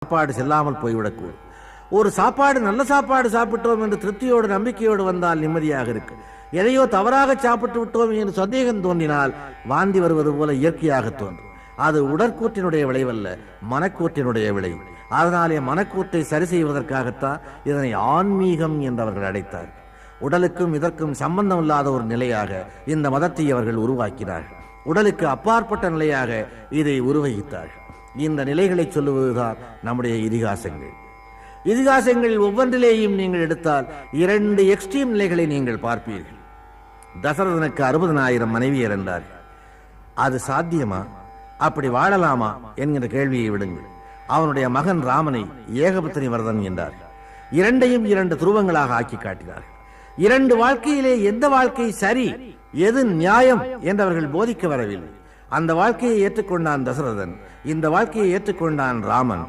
சாப்பாடு செல்லாமல் போய்விடக்கூடும். ஒரு சாப்பாடு நல்ல சாப்பாடு சாப்பிட்டோம் என்று திருப்தியோடு நம்பிக்கையோடு வந்தால் நிம்மதியாக இருக்கு. எதையோ தவறாக சாப்பிட்டு விட்டோம் என்று சந்தேகம் தோன்றினால் வாந்தி வருவது போல இயற்கையாக தோன்றும். அது உடற்கூற்றினுடைய விளைவல்ல, மனக்கூற்றினுடைய விளைவு. அதனாலே மனக்கூற்றை சரி செய்வதற்காகத்தான் இதனை ஆன்மீகம் என்று அவர்கள் அழைத்தார். உடலுக்கும் இதற்கும் சம்பந்தம் இல்லாத ஒரு நிலையாக இந்த மதத்தை அவர்கள் உருவாக்கினார்கள். உடலுக்கு அப்பாற்பட்ட நிலையாக இதை உருவகித்தார்கள். இந்த நிலைகளை சொல்லுவதுதான் நம்முடைய இதிகாசங்கள். இதிகாசங்களில் ஒவ்வொன்றிலேயும் நீங்கள் எடுத்தால் 2 எக்ஸ்ட்ரீம் நிலைகளை நீங்கள் பார்ப்பீர்கள். தசரதனுக்கு 60,000 மனைவியர் என்றார்கள். அது சாத்தியமா? அப்படி வாழலாமா என்கிற கேள்வியை விடுங்கள். அவனுடைய மகன் ராமனை ஏகபத்தினி வரதன் என்றார்கள். 2ஐயும் 2 துருவங்களாக ஆக்கி காட்டினார்கள். 2 வாழ்க்கையிலே எந்த வாழ்க்கை சரி, எது நியாயம் என்றவர்கள் போதிக்க வரவில்லை. அந்த வாழ்க்கையை ஏற்றுக்கொண்டான் தசரதன், இந்த வாழ்க்கையை ஏற்றுக்கொண்டான் ராமன்.